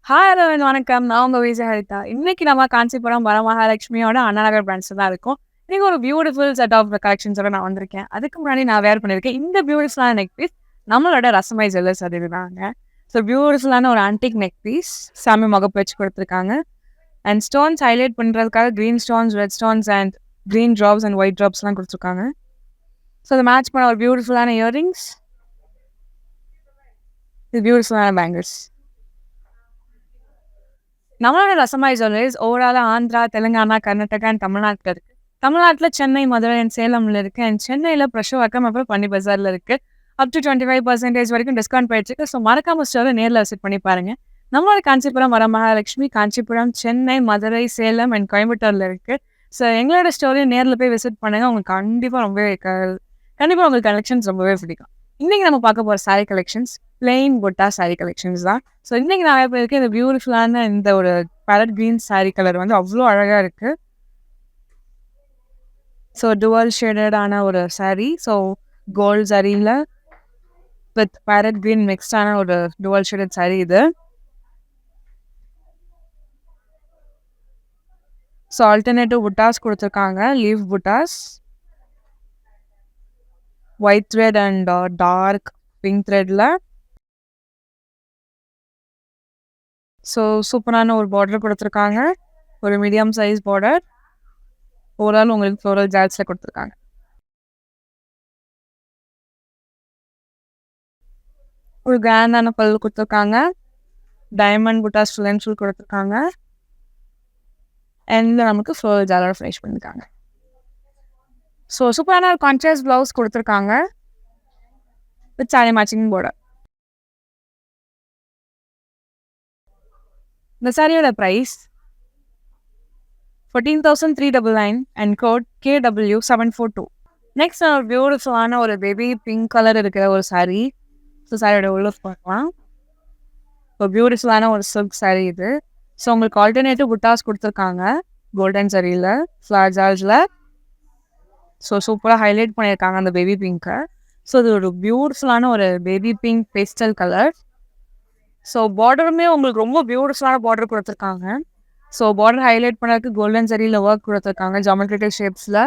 Hi Aravind வணக்கம். நான் உங்க விஜய் ஹரிதா. இன்னைக்கு நம்ம காஞ்சிபுரம் வரமகாலட்சுமியோட அண்ணா நகர் பிரான்ச்ல தான் இருக்கோம். இன்னைக்கு ஒரு பியூட்டிஃபுல் செட் ஆஃப் கலெக்ஷன்ஸோட நான் வந்திருக்கேன். அதுக்கு முன்னாடி நான் வேர் பண்ணியிருக்கேன். இந்த பியூட்டிஃபுல்லான நெக் பீஸ் நம்மளோட ரசமை ஜுவல்லர்ஸ் அதுதாங்க. ஸோ பியூட்டிஃபுல்லான ஒரு ஆன்டிக் நெக் பீஸ் சாமி முகப்பு வச்சு கொடுத்துருக்காங்க. அண்ட் ஸ்டோன்ஸ் ஹைலைட் பண்ணுறதுக்காக green stones, red stones and green drops and white ட்ராப்ஸ்லாம் கொடுத்துருக்காங்க. ஸோ அதை மேட்ச் பண்ண ஒரு பியூட்டிஃபுல்லான இயரிங்ஸ், இது பியூட்டிஃபுல்லான பேங்கிள்ஸ். நம்மளோட ரசமாய் jewellers overall Andhra, Telangana, Karnataka and தமிழ்நாட்டில் இருக்குது. தமிழ்நாட்டில் சென்னை, மதுரை அண்ட் சேலமில் இருக்குது. அண்ட் சென்னையில் பிரஷவாக்கம் அப்புறம் பன்னி பஜாரில் இருக்குது. அப் டு 25% வரைக்கும் டிஸ்கவுண்ட் போயிடுச்சு. ஸோ மறக்காம ஸ்டோரை நேரில் விசிட் பண்ணி பாருங்கள். நம்மளோட காஞ்சிபுரம் வரமகாலட்சுமி காஞ்சிபுரம், சென்னை, மதுரை, சேலம் அண்ட் கோயம்புத்தூரில் இருக்குது. ஸோ எங்களோட ஸ்டோரையும் நேரில் போய் விசிட் பண்ணுங்கள். உங்களுக்கு கண்டிப்பாக உங்களுக்கு கலெக்ஷன்ஸ் ரொம்பவே பிடிக்கும். இன்றைக்கி நம்ம பார்க்க போகிற சாரீ கலெக்ஷன்ஸ் பிளெயின் புட்டா சாரீ கலெக்ஷன்ஸ் தான். ஸோ இன்றைக்கி நிறைய பேருக்கு இந்த பியூட்டிஃபுல்லான இந்த ஒரு பேரட் க்ரீன் சாரீ கலர் வந்து அவ்வளோ அழகாக இருக்குது. ஸோ டுவல் ஷேடடான ஒரு சாரீ. ஸோ கோல்ட் சாரியில் வித் பேரட் க்ரீன் மிக்ஸ்டான ஒரு டுவல் ஷேடட் சாரீ இது. ஸோ ஆல்டர்னேட்டிவ் புட்டாஸ் கொடுத்துருக்காங்க. Leaf buttas, white thread and dark pink த்ரெட்டில். ஸோ சூப்பரான ஒரு பார்டர் கொடுத்துருக்காங்க. ஒரு மீடியம் சைஸ் பார்டர். ஓவரால் உங்களுக்கு ஃப்ளோரல் ஜாட்ஸில் கொடுத்துருக்காங்க. ஒரு கிராண்டான பல்லு கொடுத்துருக்காங்க. Diamond buttas full and full கொடுத்துருக்காங்க. அண்ட் நமக்கு ஃப்ளோரல் ஜாலோட ஃபினிஷ் பண்ணியிருக்காங்க. ஸோ சூப்பரான ஒரு கான்ட்ராஸ்ட் ப்ளவுஸ் கொடுத்துருக்காங்க வித் சாரி மேட்சிங் பார்டர். இந்த சாரியோட price 14,399 and code KW742. Next ஒரு பியூட்டிஃபுல்லான ஒரு பேபி பிங்க் கலர் இருக்கிற ஒரு சாரீ. ஸோ சாரியோட உள்ள பார்க்கலாம். இப்போ பியூட்டிஃபுல்லான ஒரு சில்க் சாரீ இது. ஸோ உங்களுக்கு ஆல்டர்னேட்டிவ் புட்டாஸ் கொடுத்துருக்காங்க கோல்டன் சாரியில், ஃப்ளார் ஜார்ஜில். ஸோ சூப்பராக ஹைலைட் பண்ணியிருக்காங்க அந்த பேபி பிங்க்கை. ஸோ இது ஒரு பியூட்டிஃபுல்லான ஒரு baby pink pastel colour. So பார்டருமே உங்களுக்கு ரொம்ப பியூட்டிஃபுல்லான பார்டர் கொடுத்துருக்காங்க. ஸோ பார்டர் ஹைலைட் பண்ணுறதுக்கு கோல்டன் சரியில் ஒர்க் கொடுத்துருக்காங்க ஜாமெட்ரிக்கல் ஷேப்ஸில்.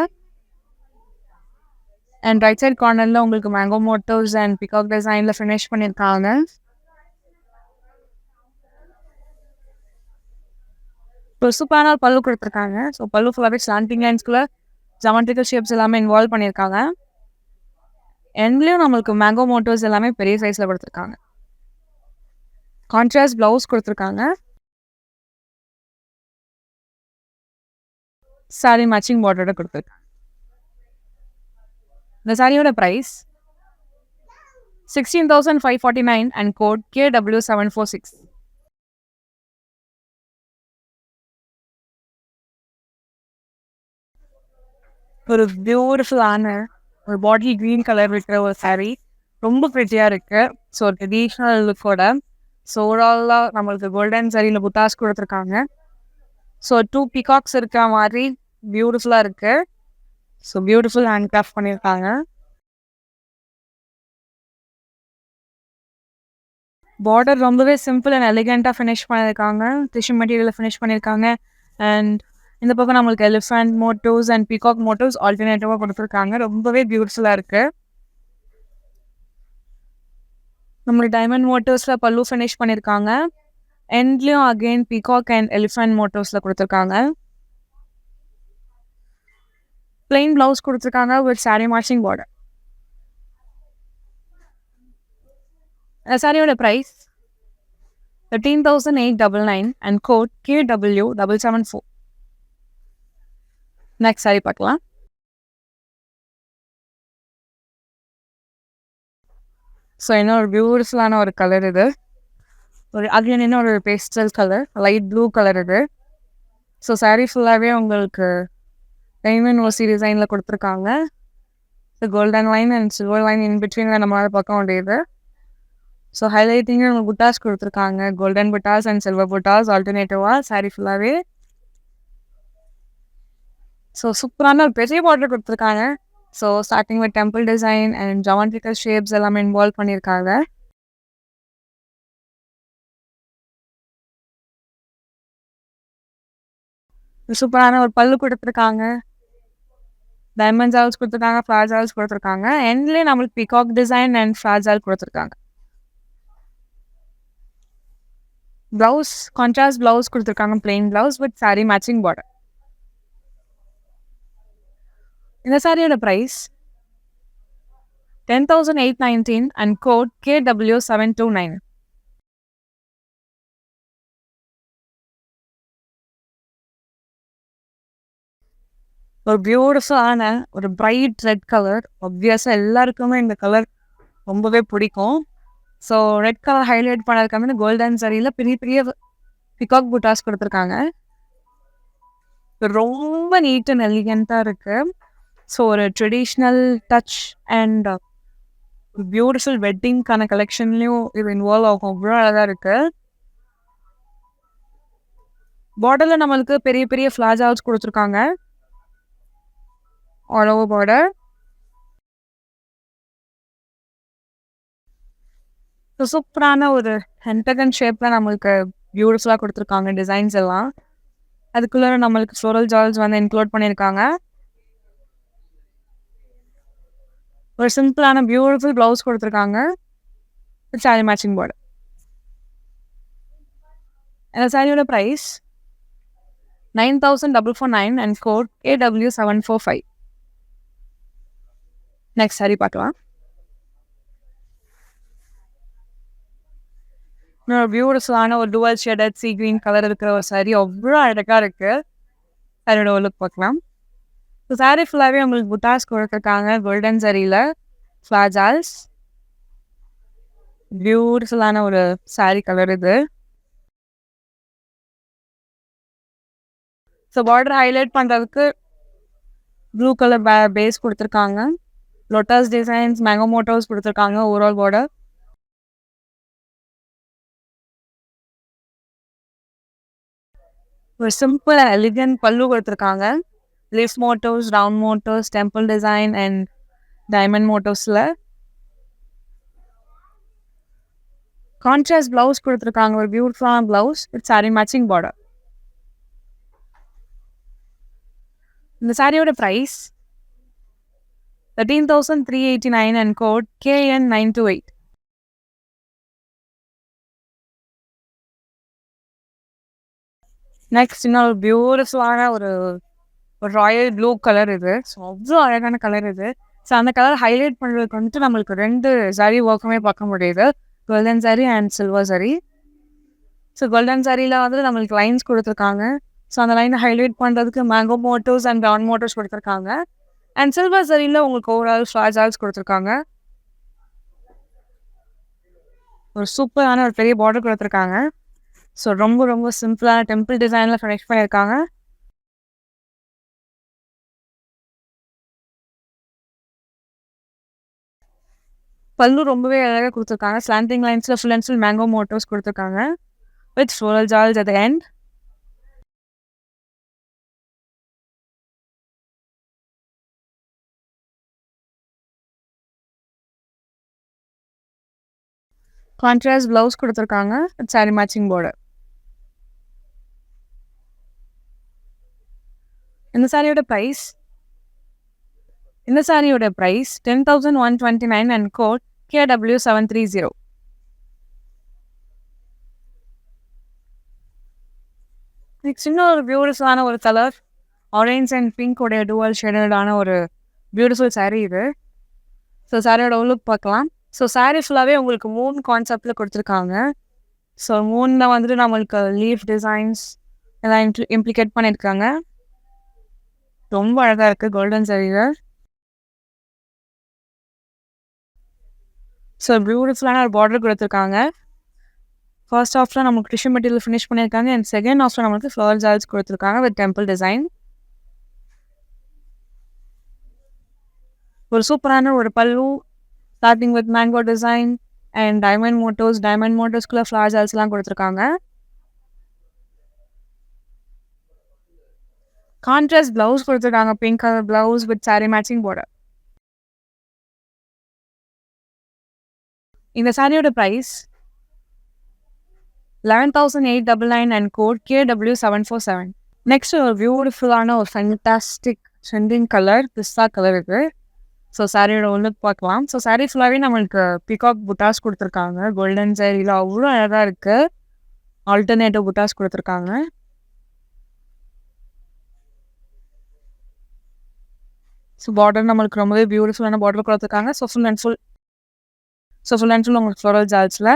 அண்ட் ரைட் சைட் கார்னரில் உங்களுக்கு மேங்கோ மோட்டிவ்ஸ் அண்ட் பிகாக் டிசைனில் ஃபினிஷ் பண்ணியிருக்காங்க. இப்போ சூப்பரான பல்லு கொடுத்துருக்காங்க. ஸோ பல்லு ஃபுல்லாகவே ஸ்லாண்டிங் லைன்ஸ்குள்ளே ஜாமெட்ரிக்கல் ஷேப்ஸ் எல்லாமே இன்வால்வ் பண்ணியிருக்காங்க. எண்ட்லேயும் நம்மளுக்கு மேங்கோ மோட்டிவ்ஸ் எல்லாமே பெரிய சைஸில் கொடுத்துருக்காங்க. கான்ட்ராஸ்ட் ப்ளவுஸ் கொடுத்துருக்காங்க. சாரி மேட்சிங் பார்டரோட கொடுத்துருக்காங்க. இந்த சாரியோட ப்ரைஸ் 16,549 அண்ட் கோட் KW746. ஒரு பியூட்டிஃபுல்லான ஒரு பாட்டில் க்ரீன் கலர் இருக்கிற ஒரு சாரீ. ரொம்ப ப்ரிட்டியாக இருக்குது. ஸோ ஒரு ட்ரெடிஷ்னல் லுக்கோட. ஸோ ஓவராலாக நம்மளுக்கு கோல்டன் சாரியில் புட்டாஸ் கொடுத்துருக்காங்க. ஸோ 2 பீகாக்ஸ் இருக்கிற மாதிரி பியூட்டிஃபுல்லாக இருக்குது. ஸோ பியூட்டிஃபுல் ஹேண்ட் கிராஃப்ட் பண்ணியிருக்காங்க. பார்டர் ரொம்பவே சிம்பிள் அண்ட் எலிகெண்ட்டாக ஃபினிஷ் பண்ணியிருக்காங்க. டிஷ்யூ மெட்டீரியலில் ஃபினிஷ் பண்ணியிருக்காங்க. அண்ட் இந்த பக்கம் நம்மளுக்கு elephant motifs and peacock motifs ஆல்டர்னேட்டிவாக கொடுத்துருக்காங்க. ரொம்பவே பியூட்டிஃபுல்லாக இருக்குது. நம்மளுக்கு டைமண்ட் மோட்டிவ்ஸில் பல்லு ஃபினிஷ் பண்ணியிருக்காங்க. எண்ட்லேயும் அகெயின் பீகாக் அண்ட் எலிஃபண்ட் மோட்டிவ்ஸில் கொடுத்துருக்காங்க. பிளெயின் ப்ளவுஸ் கொடுத்துருக்காங்க வித் சாரி மேட்சிங் பார்டர். சாரியோட price 13,899 and code KW774. Next sorry பார்க்கலாம். ஸோ இன்னும் ஒரு பியூட்டிஃபுல்லான ஒரு கலர் இது. ஒரு அகைன் இன்னும் ஒரு pastel colour, light blue colour இது. ஸோ சாரீ ஃபுல்லாகவே உங்களுக்கு டைமண்ட் ஓசி டிசைனில் கொடுத்துருக்காங்க. So golden line and silver line in பிட்வீனில் நம்மளால் பார்க்க முடியுது. ஸோ ஹைலைட்டிங் உங்களுக்கு புட்டாஸ் கொடுத்துருக்காங்க. கோல்டன் புட்டாஸ் அண்ட் சில்வர் புட்டாஸ் ஆல்டர்னேட்டிவாக சாரீ ஃபுல்லாகவே. ஸோ சூப்பரான ஒரு பெரிய பார்டர் கொடுத்துருக்காங்க. So starting with temple design and geometrical shapes எல்லாமே இன்வால்வ் பண்ணியிருக்காங்க. சூப்பரான ஒரு பல்லு குடுத்துருக்காங்க. டைமண்ட் ஜால்ஸ் குடுத்துருக்காங்க, ஃப்ளார் ஜால்ஸ் குடுத்துருக்காங்க. எண்ட்லயே நம்மளுக்கு பீகாக் டிசைன் அண்ட் ஃப்ளார் ஜால் குடுத்துருக்காங்க. ப்ளவுஸ் கான்ட்ராஸ்ட் ப்ளவுஸ் குடுத்துருக்காங்க. Plain blouse with sorry matching border. இந்த சாரியோட பிரைஸ் 10,819 அண்ட் கோட் KW729. ஒரு பியூட்டிஃபுல்லான ஒரு பிரைட் ரெட் கலர். ஆப்வியஸாக எல்லாருக்குமே இந்த கலர் ரொம்பவே பிடிக்கும். ஸோ ரெட் கலர் ஹைலைட் பண்ணதுக்காக கோல்டன் சரியில் பெரிய பெரிய பிகாக் புட்டாஸ் கொடுத்துருக்காங்க. ரொம்ப நீட் அண்ட் எலிகெண்ட்டாக இருக்குது. ஸோ ஒரு ட்ரெடிஷ்னல் டச் அண்ட் பியூட்டிஃபுல் வெட்டிங்க்கான கலெக்ஷன்லேயும் இது இன்வால்வ் ஆகும். அவ்வளோ அழகாக இருக்குது. பார்டரில் நம்மளுக்கு பெரிய பெரிய ஃப்ளார் ஜால்ஸ் கொடுத்துருக்காங்க. All over border. சூப்பரான ஒரு ஹென்டகன் ஷேப்பில் நம்மளுக்கு பியூட்டிஃபுல்லாக கொடுத்துருக்காங்க டிசைன்ஸ் எல்லாம். அதுக்குள்ளே நம்மளுக்கு ஃப்ளோரல் ஜால்ஸ் வந்து இன்க்ளூட் பண்ணியிருக்காங்க. ஒரு சிம்பிளான பியூட்டிஃபுல் ப்ளவுஸ் கொடுத்துருக்காங்க. Sari matching border. இந்த சாரியோட price 9,449 and code KW745. Next sorry பார்க்கலாம். பியூட்டிஃபுல்லான ஒரு dual shaded sea green colour இருக்கிற ஒரு சாரி. அவ்வளோ அழகாக இருக்குது. சாரியோட லுக் பார்க்கலாம். ஸோ சாரி ஃபுல்லாகவே உங்களுக்கு புட்டாஸ் கொடுத்துருக்காங்க. கோல்டன் சரியில் ஃப்ளார் ஜால்ஸ். பியூட்டிஃபுல்லான ஒரு சாரி கலர் இது. ஸோ பார்டர் ஹைலைட் பண்ணுறதுக்கு ப்ளூ கலர் பேஸ் கொடுத்துருக்காங்க. லோட்டஸ் டிசைன்ஸ் மேங்கோ மோட்டோஸ் கொடுத்துருக்காங்க. ஓவரால் பார்டர் ஒரு சிம்பிள் எலிகன்ட் பல்லு கொடுத்துருக்காங்க. Leaf motifs, round motifs, temple design and diamond மோட்டோஸில் கான்ட்ராஸ்ட் ப்ளவுஸ் கொடுத்துருக்காங்க. ஒரு பியூட்டிஃபுல்லான blouse with sorry matching border. இந்த சாரியோட price 13,389 and code KN928. Next இன்னொரு பியூட்டிஃபுல்லான ஒரு ராயல் ப்ளூ கலர் இது. ஸோ அவ்வளோ அழகான கலர் இது. ஸோ அந்த கலர் ஹைலைட் பண்ணுறதுக்கு வந்துட்டு நம்மளுக்கு 2 சாரி ஒர்க்குமே பார்க்க முடியுது. Golden sorry and silver sorry. So golden சாரியில் வந்து நம்மளுக்கு லைன்ஸ் கொடுத்துருக்காங்க. ஸோ அந்த லைனை ஹைலைட் பண்ணுறதுக்கு மேங்கோ மோட்டோஸ் அண்ட் ரவுண்ட் மோட்டோஸ் கொடுத்துருக்காங்க. அண்ட் சில்வர் சாரியில் உங்களுக்கு ஓவரால் ஃப்ளார் ஜால்ஸ் கொடுத்துருக்காங்க. ஒரு சூப்பரான ஒரு பெரிய பார்டர் கொடுத்துருக்காங்க. ஸோ ரொம்ப ரொம்ப சிம்பிளான டெம்பிள் டிசைனில் ஃபினிஷ் பண்ணியிருக்காங்க. பல்லு ரொம்பவே அழகாக கொடுத்துருக்காங்க. ஸ்லாண்டிங் லைன்ஸில் full and full mango motifs கொடுத்துருக்காங்க with floral jaals at the end. Contrast blouse கொடுத்துருக்காங்க வித் சாரி மேட்சிங் பார்டர். இந்த சாரியோட price 10,129 and code KW730. Next இன்னும் ஒரு பியூட்டிஃபுல்லான ஒரு கலர் ஆரஞ்ச் அண்ட் பிங்க் உடைய டுவல் ஷேடடான ஒரு பியூட்டிஃபுல் சாரீ இது. ஸோ சாரியோட லுக் பார்க்கலாம். ஸோ சாரீ ஃபுல்லாகவே உங்களுக்கு மூன் கான்செப்டில் கொடுத்துருக்காங்க. ஸோ மூனில் வந்துட்டு நம்மளுக்கு லீஃப் டிசைன்ஸ் எல்லாம் இம்ப்ளிகேட் பண்ணியிருக்காங்க. ரொம்ப அழகாக இருக்குது கோல்டன் சாரியில். ஸோ பியூட்டிஃபுல்லான ஒரு பார்டர் கொடுத்துருக்காங்க. ஃபர்ஸ்ட் ஹாஃபில் நமக்கு டிஷ்யூ மெட்டீரியல் ஃபினிஷ் பண்ணியிருக்காங்க. அண்ட் செகண்ட் ஹாஃபில் நம்மளுக்கு ஃப்ளவர் ஜால்ஸ் கொடுத்துருக்காங்க வித் டெம்பிள் டிசைன். ஒரு சூப்பரான ஒரு pallu starting with mango design and diamond மோட்டோஸ்குள்ளே ஃப்ளவர் ஜால்ஸ்லாம் கொடுத்துருக்காங்க. கான்ட்ராஸ்ட் ப்ளவுஸ் கொடுத்துருக்காங்க. Pink colour blouse with sorry matching border. இந்த சாரியோட price 11,899 and code KW747. Next ஒரு பியூட்டிஃபுல்லான ஒரு ஃபேண்டாஸ்டிக் ட்ரெண்டிங் கலர் பிஸ்தா கலர் இது. ஸோ சாரியோட லுக் பார்க்கலாம். ஸோ சாரி ஃபுல்லாகவே நம்மளுக்கு பீகாக் புட்டாஸ் கொடுத்துருக்காங்க. கோல்டன் சாரியில் அவ்வளோ அழகாக இருக்குது. ஆல்டர்னேட்டிவ் புட்டாஸ் கொடுத்துருக்காங்க. ஸோ பார்டர் நம்மளுக்கு ரொம்பவே பியூட்டிஃபுல்லான பார்டர் கொடுத்துருக்காங்க. ஸோ ஃபுல் அண்ட் ஃபுல் உங்களுக்கு ஃப்ளோரல் ஜால்ஸில்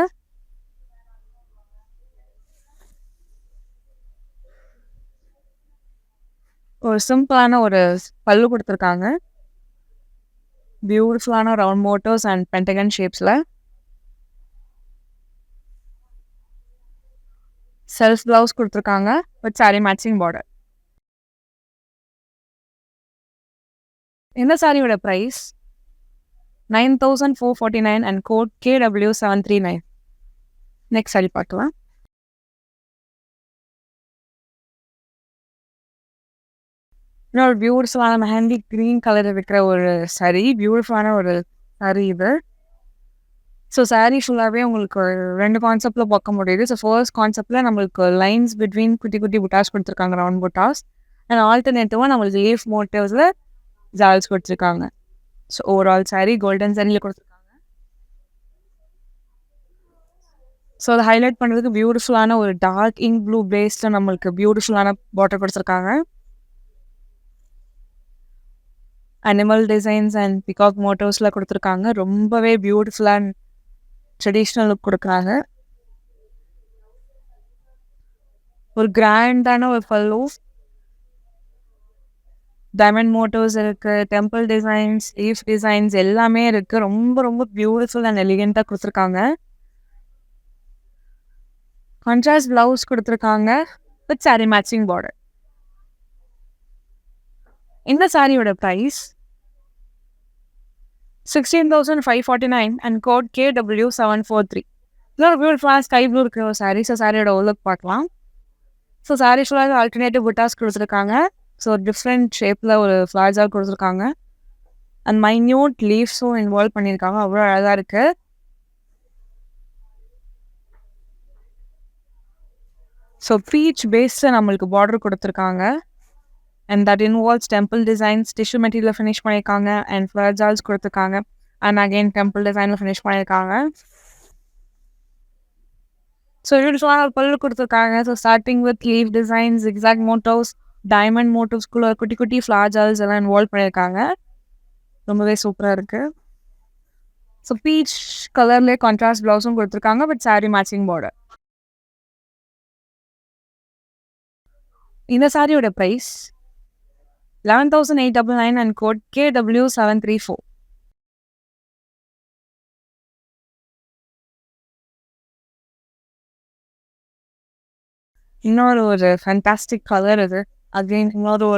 ஒரு சிம்பிளான ஒரு பல்லு கொடுத்துருக்காங்க. பியூட்டிஃபுல்லான ரவுண்ட் மோட்டர்ஸ் அண்ட் பென்டகன் ஷேப்ஸில் செல்ஃப் ப்ளவுஸ் கொடுத்துருக்காங்க வித் சாரி மேட்சிங் பார்டர். இந்த சாரியோட price 9,449 and code KW739. Next sorry பார்க்கலாம். இன்னொரு பியூட்டிஃபுல்லான மெஹந்தி க்ரீன் கலர் இருக்கிற ஒரு சாரி. பியூட்டிஃபுல்லான ஒரு சாரி இது. ஸோ சாரி ஃபுல்லாகவே உங்களுக்கு ஒரு 2 கான்செப்டில் பார்க்க முடியுது. ஸோ ஃபர்ஸ்ட் கான்செப்டில் நம்மளுக்கு லைன்ஸ் பிட்வீன் குட்டி குட்டி புட்டாஸ் கொடுத்துருக்காங்க, ரவுண்ட் புட்டாஸ். அண்ட் ஆல்டர்னேட்டிவாக நம்மளுக்கு லீஃப் மோட்டிவ்ஸில் ஜால்ஸ் கொடுத்துருக்காங்க. ஸோ ஓவரால் சாரி கோல்டன் சாரியில் கொடுத்துருக்காங்க. ஸோ அதை ஹைலைட் பண்ணுறதுக்கு பியூட்டிஃபுல்லான ஒரு டார்க் இங்க் ப்ளூ பேஸில் நம்மளுக்கு பியூட்டிஃபுல்லான பார்டர் கொடுத்துருக்காங்க. அனிமல் டிசைன்ஸ் அண்ட் பிகாக் மோட்டோஸில் கொடுத்துருக்காங்க. ரொம்பவே பியூட்டிஃபுல்லான ட்ரெடிஷ்னல் லுக் கொடுக்குறாங்க. ஒரு கிராண்டான ஒரு பல்லு, டைமண்ட் மோட்டோஸ் இருக்குது, டெம்பிள் டிசைன்ஸ், லீஃப் டிசைன்ஸ் எல்லாமே இருக்குது. ரொம்ப ரொம்ப பியூட்டிஃபுல் அண்ட் எலிகெண்ட்டாக கொடுத்துருக்காங்க. கான்ட்ராஸ்ட் ப்ளவுஸ் கொடுத்துருக்காங்க வித் சாரி மேட்சிங் பார்டர். இந்த சாரியோட ப்ரைஸ் 16,549 அண்ட் கோட் KW743. இதெல்லாம் பியூட்டிஃபுல்லாக ஸ்கை ப்ளூ இருக்கிற ஒரு சாரி. ஸோ சாரியோட லுக் பார்க்கலாம். ஸோ சாரி ஃபுல்லாக ஆல்டர்னேட்டிவ் புட்டாஸ் கொடுத்துருக்காங்க. ஸோ டிஃப்ரெண்ட் ஷேப்பில் ஒரு ஃப்ளார்ஸாக கொடுத்துருக்காங்க. அண்ட் மைன்யூட் லீவ்ஸும் இன்வால்வ் பண்ணியிருக்காங்க. அவ்வளோ அழகாக இருக்குது. ஸோ பீச் பேஸில் நம்மளுக்கு பார்டர் கொடுத்துருக்காங்க. And that involves temple designs, tissue material finish பண்ணியிருக்காங்க. அண்ட் ஃப்ளவர் ஜால்ஸ் கொடுத்துருக்காங்க. அண்ட் அகெயின் டெம்பிள் டிசைனில் ஃபினிஷ் பண்ணியிருக்காங்க. ஸோ பியூட்டிஃபுல்லான ஒரு பல்லு கொடுத்துருக்காங்க. So starting with leaf designs, exact motifs, diamond மோட்டிவ்ஸ்குள்ள குட்டி குட்டி ஃப்ளார் ஜால்ஸ் எல்லாம் இன்வால்வ் பண்ணியிருக்காங்க. ரொம்பவே சூப்பராக இருக்குது. ஸோ பீச் கலர்லேயே கான்ட்ராஸ்ட் ப்ளவுஸும் கொடுத்துருக்காங்க வித் சாரி மேட்சிங் பார்டர். இந்த சாரியோட ப்ரைஸ் 11,899 அண்ட் கோட் KW734. இன்னொரு ஒரு ஃபேண்டாஸ்டிக் கலர் இது. அகெயின் இன்னொரு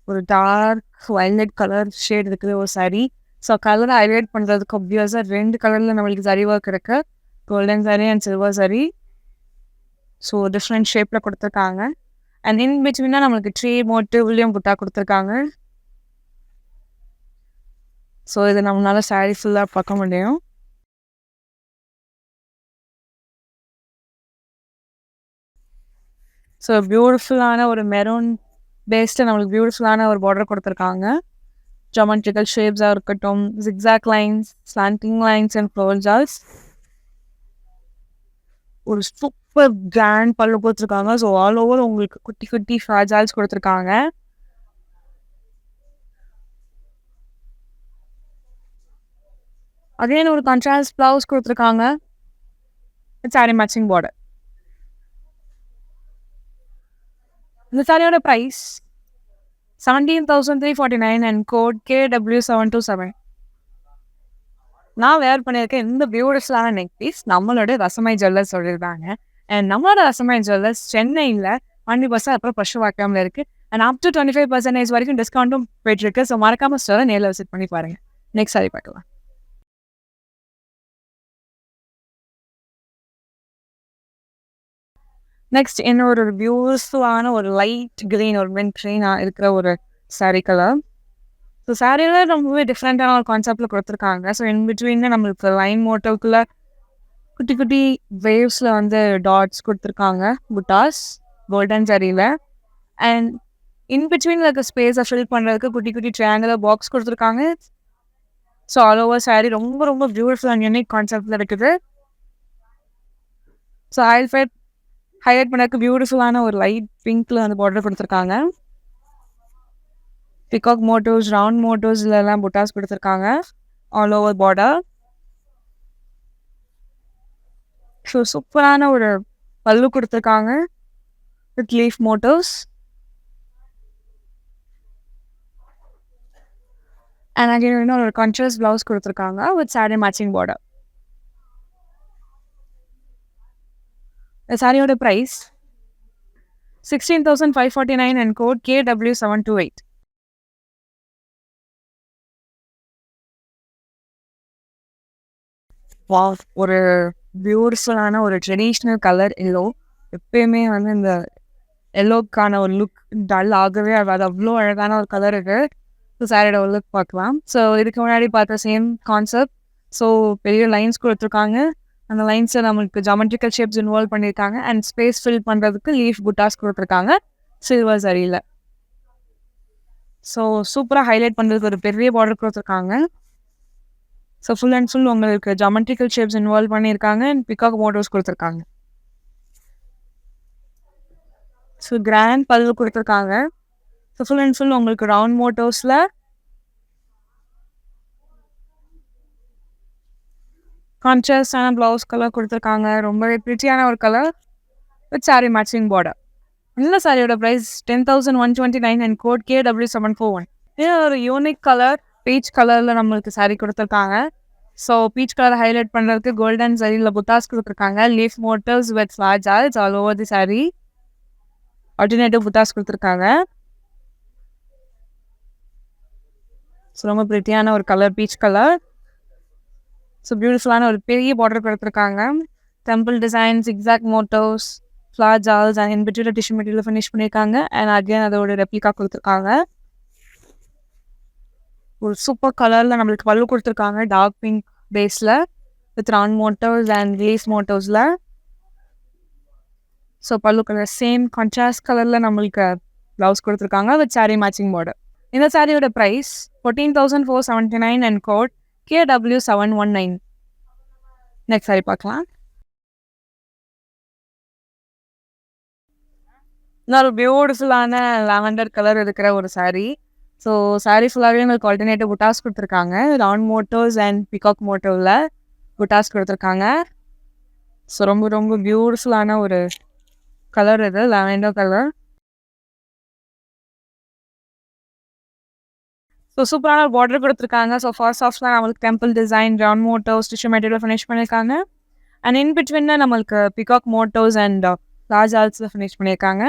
ஒரு டார்க் வைலட் கலர் ஷேட் இருக்குது ஒரு சாரி. ஸோ கலரை ஹைலைட் பண்ணுறதுக்கு ஆப்வியஸாக 2 கலரில் நம்மளுக்கு சரி ஒர்க் இருக்குது. Golden sorry and silver sorry. So different ஷேப்பில் கொடுத்துருக்காங்க. அண்ட் இன் பிட்வீனாக நம்மளுக்கு ட்ரீ மோட்டிவ்லேயும் புட்டா கொடுத்துருக்காங்க. ஸோ இது நம்மளால சாரி ஃபுல்லாக பார்க்க முடியும். ஸோ பியூட்டிஃபுல்லான ஒரு மெரூன் பேஸ்டு நம்மளுக்கு பியூட்டிஃபுல்லான ஒரு பார்டர் கொடுத்துருக்காங்க. ஜாமெட்ரிக்கல் ஷேப்ஸாக இருக்கட்டும், zigzag lines, slanting lines and flower ஜால்ஸ். ஒரு சூப்பர் கிராண்ட் பல்லு கொடுத்துருக்காங்க. ஸோ ஆல் ஓவர் உங்களுக்கு குட்டி குட்டி ஃப்ளவர் ஜால்ஸ் கொடுத்துருக்காங்க. அகைன் ஒரு கான்ட்ராஸ்ட் ப்ளவுஸ் கொடுத்துருக்காங்க. Sari matching border. இந்த சாரியோட ப்ரைஸ் 17,349 அண்ட் கோட் KW727. நான் வேர் பண்ணியிருக்கேன் இந்த பியூட்டிஃபுல்லான நெக் பீஸ் நம்மளோட ரசமை ஜுவல்லர்ஸ் சொல்லியிருக்காங்க. அண்ட் நம்மளோட ரசமை ஜுவல்லர்ஸ் சென்னையில் 20% அப்புறம் ப்ரெஷர் வாக்காமல் இருக்குது. அண்ட் அப் டு 25% வரைக்கும் டிஸ்கவுண்ட்டும் போயிட்டுருக்கு. ஸோ மறக்காமல் ஸ்டோரை நேரில் விசிட் பண்ணி பாருங்கள். நெக்ஸ்ட் சாரி பார்க்கலாம். நெக்ஸ்ட் என்னோட ஒரு பியூட்டிஃபுல்லான ஒரு லைட் கிரீன், ஒரு மின்ட் க்ரீனாக இருக்கிற ஒரு சாரீ கலர். ஸோ சாரியில் ரொம்பவே டிஃப்ரெண்ட்டான ஒரு கான்செப்டில் கொடுத்துருக்காங்க. ஸோ இன் பிட்வீனில் நம்மளுக்கு லைன் மோட்டோவுக்குள்ளே குட்டி குட்டி வேவ்ஸில் வந்து டாட்ஸ் கொடுத்துருக்காங்க, புட்டாஸ் கோல்டன் சாரியில். அண்ட் இன் பிட்வீனில் இருக்க ஸ்பேஸை ஃபில் பண்ணுறதுக்கு குட்டி குட்டி ட்ரையாங்குலர் பாக்ஸ் கொடுத்துருக்காங்க. ஸோ ஆல் ஓவர் saree ரொம்ப ரொம்ப பியூட்டிஃபுல் அண்ட் யூனிக் கான்செப்டில் இருக்குது. ஸோ ஹைலைட் பண்ணதுக்கு பியூட்டிஃபுல்லான ஒரு லைட் பிங்க்கில் வந்து பார்டர் கொடுத்துருக்காங்க. பிகாக் மோட்டோஸ், ரவுண்ட் மோட்டோஸ்லாம் புட்டாஸ் கொடுத்துருக்காங்க ஆல் ஓவர் பார்டர். ஸோ சூப்பரான ஒரு பல்லு கொடுத்துருக்காங்க வித் லீஃப் மோட்டோஸ். அண்ட் அகைன் இன்னும் ஒரு கான்ட்ராஸ்ட் ப்ளவுஸ் கொடுத்துருக்காங்க வித் saree மேட்சிங் பார்டர். இந்த சாரியோட price 16,549 and code KW728. Wow, ஒரு பியூட்டிஃபுல்லான ஒரு ட்ரெடிஷ்னல் கலர் எல்லோ. எப்பயுமே வந்து இந்த எல்லோக்கான ஒரு லுக் டல் ஆகவே ஆகாது, அவ்வளோ அழகான ஒரு கலர் இருக்குது. ஸோ சாரியோட ஒரு லுக் பார்க்கலாம். ஸோ இதுக்கு முன்னாடி பார்த்த சேம் கான்செப்ட். ஸோ பெரிய லைன்ஸ் கொடுத்துருக்காங்க. அந்த லைன்ஸை நம்மளுக்கு ஜாமெட்ரிக்கல் ஷேப்ஸ் இன்வால்வ் பண்ணியிருக்காங்க. அண்ட் ஸ்பேஸ் ஃபில் பண்ணுறதுக்கு லீஃப் புட்டாஸ் கொடுத்துருக்காங்க சில்வர் சரியில். ஸோ சூப்பராக ஹைலைட் பண்ணுறதுக்கு ஒரு பெரிய பார்டர் கொடுத்துருக்காங்க. ஸோ ஃபுல் அண்ட் ஃபுல் உங்களுக்கு ஜாமெட்ரிக்கல் ஷேப்ஸ் இன்வால்வ் பண்ணியிருக்காங்க அண்ட் பிகாக் மோட்டோஸ் கொடுத்துருக்காங்க. ஸோ கிராண்ட் பல்லு கொடுத்துருக்காங்க. ஸோ ஃபுல் அண்ட் ஃபுல் உங்களுக்கு ரவுண்ட் மோட்டோஸில் கான்ட்ராஸ்டான ப்ளவுஸ் கலர் கொடுத்துருக்காங்க. ரொம்பவே பிரிட்டியான ஒரு colour with saree matching border. இந்த சாரியோட ப்ரைஸ் 10,129 அண்ட் கோட் KW741. இது ஒரு யூனிக் கலர் பீச் கலரில் நம்மளுக்கு saree கொடுத்துருக்காங்க. ஸோ பீச் கலர் ஹைலைட் பண்ணுறதுக்கு கோல்டன் சரியில் புத்தாஸ் கொடுத்துருக்காங்க. லீஃப் மோட்டர்ஸ் வித் ஃப்ளாஜால்ஸ் all over the saree. Alternative புத்தாஸ் கொடுத்துருக்காங்க. ஸோ ரொம்ப பிரிட்டியான ஒரு கலர் பீச் கலர். ஸோ பியூட்டிஃபுல்லான ஒரு பெரிய பார்டர் கொடுத்துருக்காங்க. டெம்பிள் டிசைன்ஸ், எக்ஸாக்ட் மோட்டோஸ், ஃப்ளாஜால்ஸ் அண்ட் இன்பிட்வீனில் டிஷ்யூ மெட்டீரியல் ஃபினிஷ் பண்ணியிருக்காங்க. அண்ட் அகேன் அதோட ரெப்ளிகா கொடுத்துருக்காங்க. ஒரு சூப்பர் கலரில் நம்மளுக்கு பல்லு கொடுத்துருக்காங்க டார்க் பிங்க் பேஸில் with round motifs and leaf மோட்டோஸில். So pallu colour same contrast கலரில் நம்மளுக்கு ப்ளவுஸ் கொடுத்துருக்காங்க வித் saree மேட்சிங் பார்டர். இந்த சாரியோட price 14,479 and code KW719. Next sorry பார்க்கலாம். இன்னொரு பியூட்டிஃபுல்லான லாவெண்டர் கலர் இருக்கிற ஒரு saree. ஸோ saree ஃபுல்லாகவே உங்களுக்கு ஆல்டர்னேட்டிவ் புட்டாஸ் கொடுத்துருக்காங்க. ரவுண்ட் மோட்டோஸ் அண்ட் பிகாக் மோட்டோவில் புட்டாஸ் கொடுத்துருக்காங்க. ஸோ ரொம்ப ரொம்ப பியூட்டிஃபுல்லான ஒரு கலர் இது, லாவெண்டர் கலர். ஸோ சூப்பரான பார்டர் கொடுத்துருக்காங்க. ஸோ ஃபர்ஸ்ட் ஆஃப்லாம் நம்மளுக்கு temple design, round motifs, tissue material finish பண்ணியிருக்காங்க. அண்ட் இன் பிட்வீனில் நம்மளுக்கு பிகாக் மோட்டோஸ் அண்ட் ஃப்ளாஜால்ஸில் ஃபினிஷ் பண்ணியிருக்காங்க.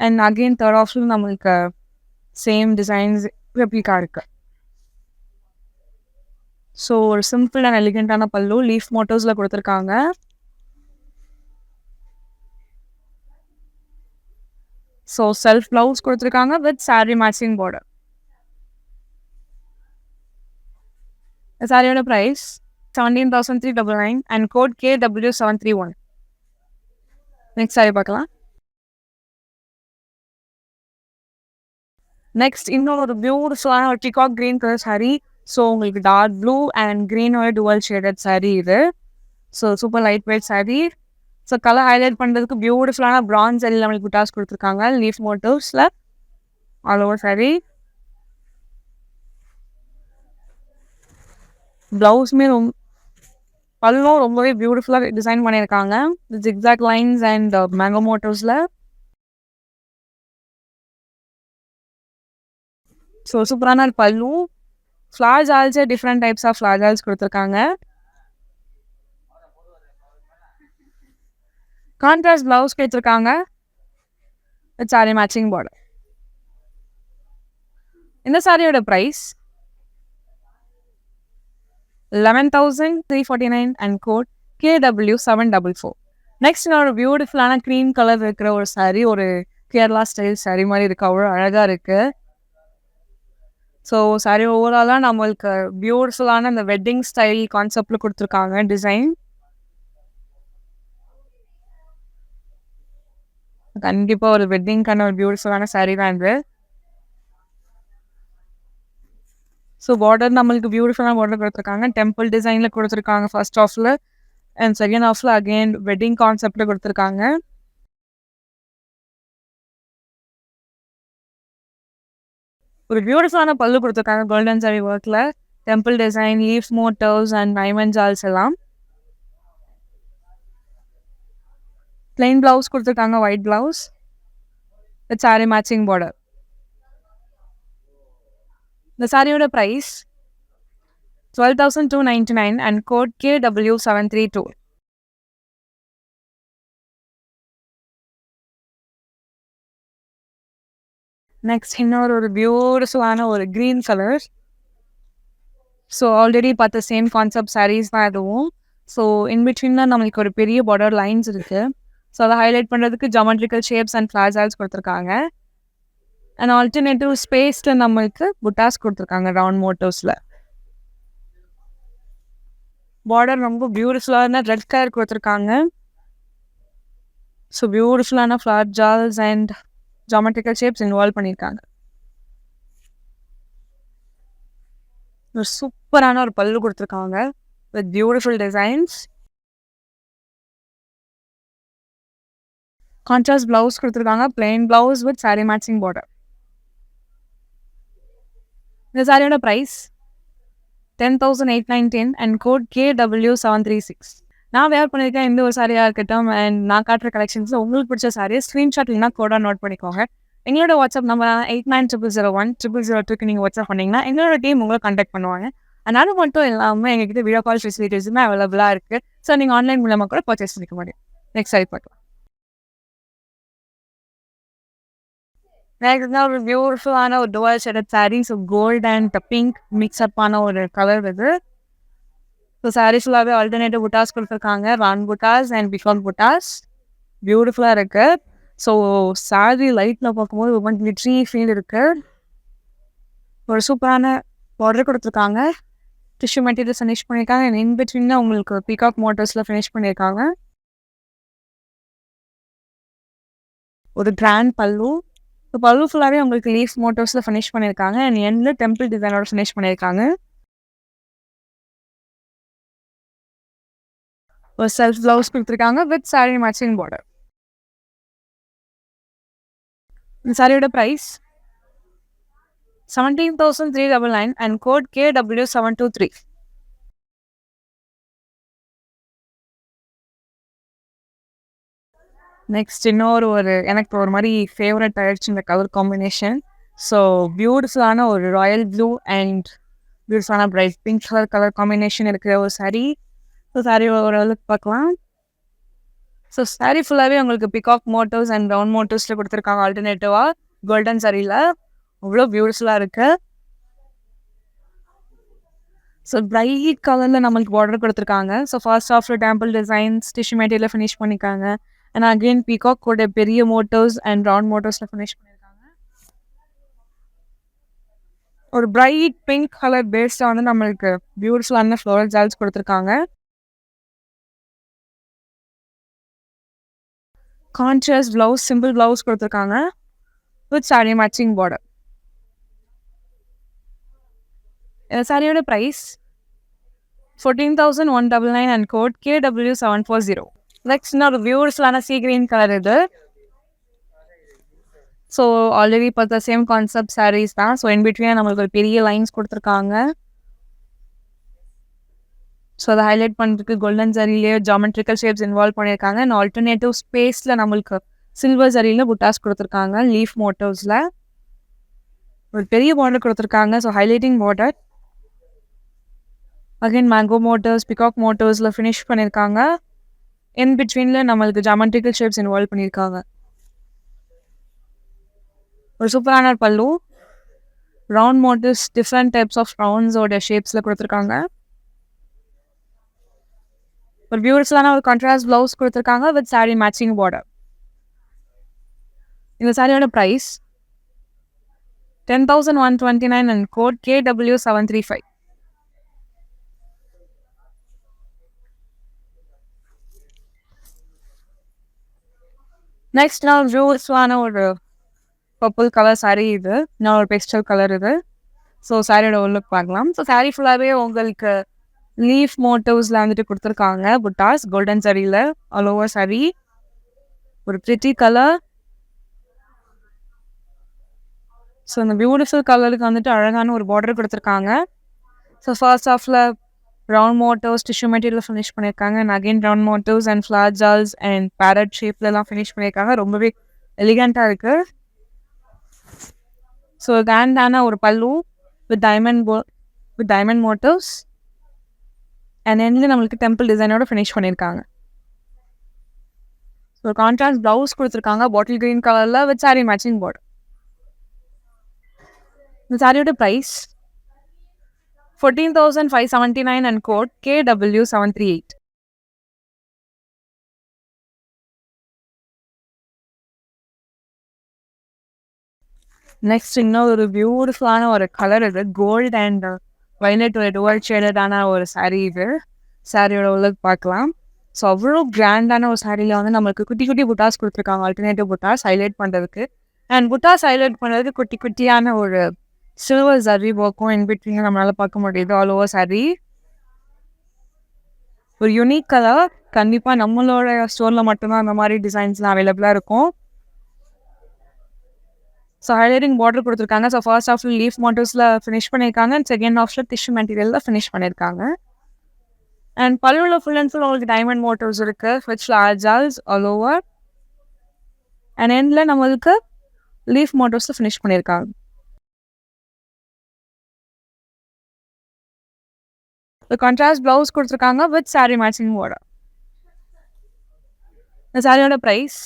அண்ட் அகெயின் தேர்ட் ஆஃப்ல நம்மளுக்கு சேம் டிசைன்ஸ் ரெப்ளிகா இருக்குது. ஸோ ஒரு சிம்பிள் அண்ட் எலிகெண்ட்டான பல்லு லீஃப் மோட்டோஸில் கொடுத்துருக்காங்க. ஸோ செல்ஃப் ப்ளவுஸ் கொடுத்துருக்காங்க வித் saree மேட்சிங் பார்டர். சாரியோட price 17,399 and code KW731. Next sorry பார்க்கலாம். நெக்ஸ்ட் இன்னொரு ஒரு பியூட்டிஃபுல்லான ஒரு peacock green colour saree. So உங்களுக்கு டார்க் ப்ளூ அண்ட் க்ரீனோட டுவல் ஷேடட் saree இது. So super light weight saree. So colour highlight பண்ணுறதுக்கு பியூட்டிஃபுல்லான ப்ரான்ஸ் சரியில் நம்மளுக்கு புட்டாஸ் கொடுத்துருக்காங்க லீஃப் மோட்டோஸில் ஆல் ஓவர் saree. ப்ளவுஸுமே பல்லும் ரொம்பவே பியூட்டிஃபுல்லாக டிசைன் பண்ணியிருக்காங்க with exact lines and mango மோட்டோஸில். ஸோ சூப்பரான பல்லு. ஃப்ளாஜால்ஸே டிஃப்ரெண்ட் டைப்ஸ் ஆஃப் ஃப்ளாஜால்ஸ் கொடுத்துருக்காங்க. கான்ட்ராஸ்ட் ப்ளவுஸ் கொடுத்துருக்காங்க வித் saree மேட்சிங் பார்டர். இந்த சாரியோட price 11,349 and code KW744. Next ஒரு பியூட்டிஃபுல்லான க்ரீம் கலர் இருக்கிற ஒரு saree, ஒரு கேரளா ஸ்டைல் saree மாதிரி இருக்குது, அவ்வளோ அழகாக இருக்குது. ஸோ saree ஓவராலாக நம்மளுக்கு பியூட்டிஃபுல்லான இந்த வெட்டிங் ஸ்டைல் கான்செப்டில் கொடுத்துருக்காங்க டிசைன். கண்டிப்பா ஒரு வெட்டிங்க்கான ஒரு பியூட்டிஃபுல்லான சாரீ தான் இது. ஸோ பார்டர் நம்மளுக்கு பியூட்டிஃபுல்லான பார்டர் கொடுத்துருக்காங்க. டெம்பிள் டிசைனில் கொடுத்துருக்காங்க ஃபர்ஸ்ட் ஹாஃபில். அண்ட் செகண்ட் ஹாஃபில் அகெயின் வெட்டிங் கான்செப்டில் கொடுத்துருக்காங்க. ஒரு பியூட்டிஃபுல்லான பல்லு கொடுத்துருக்காங்க கோல்டன் சாரி ஒர்க்கில். Temple design, leaf motifs and diamond ஜால்ஸ் எல்லாம். பிளெயின் பிளவுஸ் கொடுத்துருக்காங்க, white blouse with sorry matching border. இந்த சாரியோட price 12,299 and code KW732. Next இன்னொரு ஒரு பியூட்டிஃபுல்லான ஒரு க்ரீன் கலர். ஸோ ஆல்ரெடி பார்த்த சேம் கான்செப்ட் சாரீஸ் தான் இதுவும். ஸோ இன்பிட்வீனில் நம்மளுக்கு ஒரு பெரிய பார்டர் லைன்ஸ் இருக்குது. ஸோ அதை ஹைலைட் பண்ணுறதுக்கு ஜாமெட்ரிக்கல் ஷேப்ஸ் அண்ட் ஃப்ளார்ஸ் கொடுத்துருக்காங்க. அண்ட் ஆல்டர்னேட்டிவ் ஸ்பேஸில் நம்மளுக்கு புட்டாஸ் கொடுத்துருக்காங்க ரவுண்ட் மோட்டிவ்ஸில். பார்டர் ரொம்ப பியூட்டிஃபுல்லான ரெட் கலர் கொடுத்துருக்காங்க. ஸோ பியூட்டிஃபுல்லான ஃப்ளார் ஜால்ஸ் அண்ட் ஜாமெட்ரிக்கல் ஷேப்ஸ் இன்வால்வ் பண்ணியிருக்காங்க. ஒரு சூப்பரான ஒரு பல்லு கொடுத்துருக்காங்க with beautiful designs. Contrast blouse கொடுத்துருக்காங்க, plain blouse with sorry matching border. இந்த சாரியோட ப்ரைஸ் 10,819 அண்ட் கோட் KW736. நான் வேர் பண்ணியிருக்கேன் இந்த ஒரு சாரியாக இருக்கட்டும் அண்ட் நான் காட்டுற கலெக்ஷன்ஸில் உங்களுக்கு பிடிச்ச சாரியை ஸ்க்ரீன்ஷாட் இல்லைனா கோடாக நோட் பண்ணிக்கோங்க. எங்களோட வாட்ஸ்அப் நம்பர் 8900010002க்கு நீங்கள் வாட்ஸ்அப் பண்ணிங்கன்னா எங்களோட டீம் உங்களை கான்டாக்ட் பண்ணுவாங்க. அண்ட் அது மட்டும் இல்லாமல் எங்ககிட்ட வீடியோ கால் ஃபெசிலிட்டிஸுமே அவைலபிளாக இருக்குது. ஸோ நீங்கள் ஆன்லைன் மூலமாக கூட பர்ச்சேஸ் பண்ணிக்க முடியும். நெக்ஸ்ட் சாரி பார்க்கலாம். நெக்ஸ்ட் தான் ஒரு பியூட்டிஃபுல்லான ஒரு dual shaded saree. So gold and pink மிக்ஸ்அப்பான ஒரு கலர் இது. ஸோ சாரீ ஃபுல்லாகவே ஆல்டர்னேட்டிவ் புட்டாஸ் கொடுத்துருக்காங்க, ரான் புட்டாஸ் அண்ட் பிகாக் புட்டாஸ். பியூட்டிஃபுல்லாக இருக்குது. ஸோ சாரி லைட்டில் பார்க்கும்போது ரொம்ப கிளிட்ரி ஃபீல் இருக்குது. ஒரு சூப்பரான பார்டர் கொடுத்துருக்காங்க. டிஷ்யூ மெட்டீரியல்ஸ் ஃபினிஷ் பண்ணியிருக்காங்க. அண்ட் இன்பிட்வீனில் உங்களுக்கு பிகாக் மோட்டர்ஸில் ஃபினிஷ் பண்ணியிருக்காங்க. ஒரு கிராண்ட் பல்லு. ஸோ பல்லு ஃபுல்லாகவே உங்களுக்கு லீஃப் மோட்டர்ஸில் ஃபினிஷ் பண்ணியிருக்காங்க. அண்ட் எண்டில் டெம்பிள் டிசைனோட ஃபினிஷ் பண்ணியிருக்காங்க. ஒரு செல்ஃப் ப்ளவுஸ் கொடுத்துருக்காங்க வித் சாரி மேட்சிங் பார்டர். இந்த சாரியோட price 17,399 and code KW723. Next இன்னொரு எனக்கு ஒரு மாதிரி ஃபேவரட் ஆயிடுச்சு இந்த கலர் காம்பினேஷன். ஸோ பியூட்டிஃபுல்லான ஒரு ராயல் ப்ளூ அண்ட் பியூட்டிஃபுல்லான பிரைட் பிங்க் கலர் காம்பினேஷன் இருக்கிற ஒரு சாரீ. ஸோ சாரீ ஓரளவுக்கு பார்க்கலாம். ஸோ சாரீ ஃபுல்லாகவே உங்களுக்கு பிகாக் மோட்டிவ்ஸ் அண்ட் ரவுண்ட் மோட்டிவ்ஸில் கொடுத்துருக்காங்க ஆல்டர்னேட்டிவாக கோல்டன் சாரியில். அவ்வளோ பியூட்டிஃபுல்லாக இருக்குது. ஸோ பிரைட் கலரில் நம்மளுக்கு பார்டர் கொடுத்துருக்காங்க. ஸோ ஃபர்ஸ்ட் ஆஃப்ல டெம்பிள் டிசைன்ஸ் டிஷ்யூ மெட்டீரியலில் ஃபினிஷ் பண்ணியிருக்காங்க. அண்ட் அகெயின் பீகாக் கூட பெரிய மோட்டிவ்ஸ் அண்ட் ரவுண்ட் மோட்டிவ்ஸில் ஃபினிஷ் பண்ணியிருக்காங்க. ஒரு பிரைட் பிங்க் கலர் பேஸ்டாக வந்து நம்மளுக்கு பியூட்டிஃபுல்லான ஃப்ளோரல் ஜால்ஸ் கொடுத்துருக்காங்க. கான்ட்ராஸ்ட் ப்ளவுஸ், சிம்பிள் ப்ளவுஸ் கொடுத்துருக்காங்க வித் சாரி மேட்சிங் பார்டர். இந்த சாரியோட price 14,199 and code KW740. Next இன்னொரு பியூட்டிஃபுல்லான சீ கிரீன் கலர் இது. ஸோ ஆல்ரெடி பார்த்த சேம் கான்செப்ட் சாரீஸ் தான். ஸோ இன்பிட்வீன் நம்மளுக்கு ஒரு பெரிய லைன்ஸ் கொடுத்துருக்காங்க. ஸோ அதை ஹைலைட் பண்ணுறதுக்கு கோல்டன் ஜரியிலே ஜாமெட்ரிக்கல் ஷேப்ஸ் இன்வால்வ் பண்ணியிருக்காங்க. அண்ட் ஆல்டர்னேட்டிவ் ஸ்பேஸில் நம்மளுக்கு சில்வர் ஜரியில் புட்டாஸ் கொடுத்துருக்காங்க லீஃப் மோட்டிவ்ஸில். ஒரு பெரிய பார்டர் கொடுத்துருக்காங்க. So highlighting border. Again mango motifs, peacock மோட்டிவ்ஸில் ஃபினிஷ் பண்ணியிருக்காங்க. இன் பிட்வீனில் நம்மளுக்கு ஜாமெட்ரிக்கல் ஷேப்ஸ் இன்வால்வ் பண்ணியிருக்காங்க. ஒரு சூப்பரான pallu. Round motifs, different types of ரவுண்ட்ஸோட ஷேப்ஸில் கொடுத்துருக்காங்க. ஒரு பியூட்டிஃபுல்லான ஒரு கான்ட்ராஸ்ட் ப்ளவுஸ் கொடுத்துருக்காங்க வித் சாரி மேட்சிங் பார்டர். இந்த சாரியோட price 10,129 and code KW735. Next நான் ஜூஸ்வான ஒரு பர்பிள் கலர் saree இது. நான் ஒரு பெஸ்டல் கலர் இது. ஸோ சாரியோட லுக் பார்க்கலாம். ஸோ சாரி ஃபுல்லாகவே உங்களுக்கு லீஃப் மோட்டிவ்ஸில் வந்துட்டு கொடுத்துருக்காங்க. புட்டாஸ் கோல்டன் சரியில் ஆல் ஓவர் சாரி. ஒரு ப்ரிட்டி கலர். ஸோ இந்த பியூட்டிஃபுல் கலருக்கு வந்துட்டு அழகான ஒரு பார்டர் கொடுத்துருக்காங்க. ஸோ ஃபர்ஸ்ட் ஆஃபில் round motifs tissue material finish பண்ணியிருக்காங்க. And again round motifs and flower ஜால்ஸ் அண்ட் பேரட் ஷேப்லலாம் ஃபினிஷ் பண்ணியிருக்காங்க. ரொம்பவே எலிகண்ட்டாக இருக்குது. ஸோ கிராண்டான ஒரு பல்லு வித் டைமண்ட் மோட்டிவ்ஸ் அண்ட் எண்ட்ல நம்மளுக்கு டெம்பிள் டிசைனோட ஃபினிஷ் பண்ணியிருக்காங்க. ஸோ கான்ட்ராஸ்ட் ப்ளவுஸ் கொடுத்துருக்காங்க பாட்டில் கிரீன் கலரில் வித் சாரி மேட்சிங் பார்டர். இந்த சாரியோட price 14,579 and code KW738. Next இன்னும் ஒரு பியூட்டிஃபுல்லான ஒரு கலர் இது. கோல்டு அண்ட் வைலட் ஒரு டுவல் ஷேடடான ஒரு சாரீ இது. சாரியோட உள்ளது பார்க்கலாம். ஸோ அவ்வளோ கிராண்டான ஒரு சாரியில் வந்து நம்மளுக்கு குட்டி குட்டி புட்டாஸ் கொடுத்துருக்காங்க. ஆல்டர்னேட்டிவ் புட்டாஸ் ஹைலைட் பண்ணுறதுக்கு. அண்ட் புட்டாஸ் ஹைலைட் பண்ணுறதுக்கு குட்டி குட்டியான ஒரு சில்வர் சரி ஒர்க்கும் இன்பிட்வீன் நம்மளால பார்க்க முடியுது. ஆல் ஓவர் சாரி ஒரு யூனிக் கலர். கண்டிப்பாக நம்மளோட ஸ்டோரில் மட்டும்தான் அந்த மாதிரி டிசைன்ஸ்லாம் அவைலபிளாக இருக்கும். ஸோ ஹைலைட்டிங் பார்டர் கொடுத்துருக்காங்க. ஸோ ஃபர்ஸ்ட் ஆஃப் லீஃப் மோட்டிவ்ஸில் ஃபினிஷ் பண்ணியிருக்காங்க. அண்ட் செகண்ட் ஆஃபில் டிஷ்யூ மெட்டீரியலில் ஃபினிஷ் பண்ணியிருக்காங்க. அண்ட் பல்லுவில் ஃபுல் அண்ட் ஃபுல் உங்களுக்கு டைமண்ட் மோட்டிவ்ஸ் இருக்குது வித் ஃப்ளார் ஜால்ஸ் ஆல் ஓவர். அண்ட் எண்டில் நம்மளுக்கு லீஃப் மோட்டிவ்ஸில் ஃபினிஷ் பண்ணியிருக்காங்க. கான்ட்ராஸ்ட் ப்ளவுஸ் கொடுத்துருக்காங்க வித் சாரி மேட்சிங் பார்டர். இந்த சாரியோட ப்ரைஸ்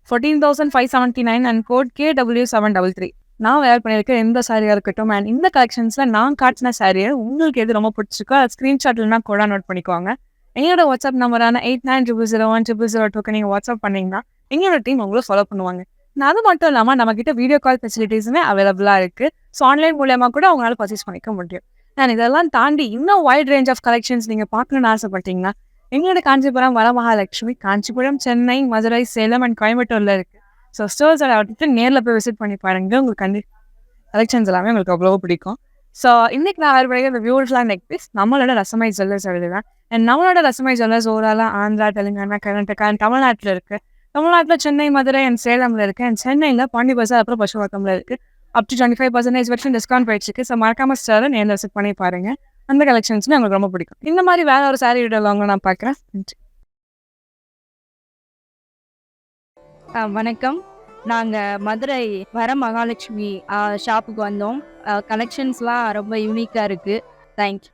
14,579 and code KW733. நான் வேர் பண்ணியிருக்கேன் எந்த சாரியாக இருக்கட்டும். அண்ட் இந்த கலெக்ஷன்ஸில் நான் காட்டின சாரியை உங்களுக்கு எது ரொம்ப பிடிச்சிருக்கோ அது ஸ்க்ரீன்ஷாட்லனா கூட நோட் பண்ணிக்குவாங்க. எங்களோட வாட்ஸ்அப் நம்பரான 8900010002 நீங்கள் வாட்ஸ்அப் பண்ணிங்கன்னா எங்களோட டீம் உங்களை ஃபாலோ பண்ணுவாங்க. நான் அது மட்டும் இல்லாமல் நம்மக்கிட்ட வீடியோ கால் ஃபெசிலிட்டிஸுமே அவைலபிளாக இருக்குது. ஸோ ஆன்லைன் மூலியமாக கூட அவங்களால பர்ச்சேஸ் பண்ணிக்க முடியும். நான் இதெல்லாம் தாண்டி இன்னும் வைட் ரேஞ்ச் ஆஃப் கலெக்ஷன்ஸ் நீங்கள் பார்க்கணுன்னு ஆசைப்பட்டீங்கன்னா எங்களோட காஞ்சிபுரம் வரமகாலட்சுமி, காஞ்சிபுரம், சென்னை, மதுரை, சேலம் அண்ட் கோயம்புத்தூரில் இருக்குது. ஸோ ஸ்டோர்ஸோட வந்துட்டு நேரில் போய் விசிட் பண்ணி பாருங்க. உங்களுக்கு கலெக்ஷன்ஸ் எல்லாமே உங்களுக்கு அவ்வளோ பிடிக்கும். ஸோ இன்றைக்கி நான் ஆறு இந்த பியூட்டிஃபுல்லாக நெக் பீஸ் நம்மளோட ரசமை ஜுவல்லர்ஸ் எழுதுவேன். அண்ட் நம்மளோட ரசமை ஜுவல்லர்ஸ் ஓவராலாக ஆந்திரா, தெலுங்கானா, கர்நாடகா அண்ட் தமிழ்நாட்டில் இருக்குது. தமிழ்நாட்டில் சென்னை, மதுரை அண்ட் சேலமில் இருக்குது. அண்ட் சென்னையில் பாண்டி பஜார் அப்புறம் பசுவாக்கமில் இருக்குது. up to 25% வரைக்கும் டிஸ்கவுண்ட் போயிடுச்சு. ஸோ மறக்காம ஸ்டாரை நேரில் விசிட் பண்ணி பாருங்கள். அந்த கலெக்ஷன்ஸ்னு எனக்கு ரொம்ப பிடிக்கும். இந்த மாதிரி வேற ஒரு சாரீ வீடியோவில் நான் பார்க்குறேன். வணக்கம். நாங்கள் மதுரை வரமகாலட்சுமி ஷாப்புக்கு வந்தோம். கலெக்ஷன்ஸ்லாம் ரொம்ப யூனிக்காக இருக்குது. தேங்க்யூ.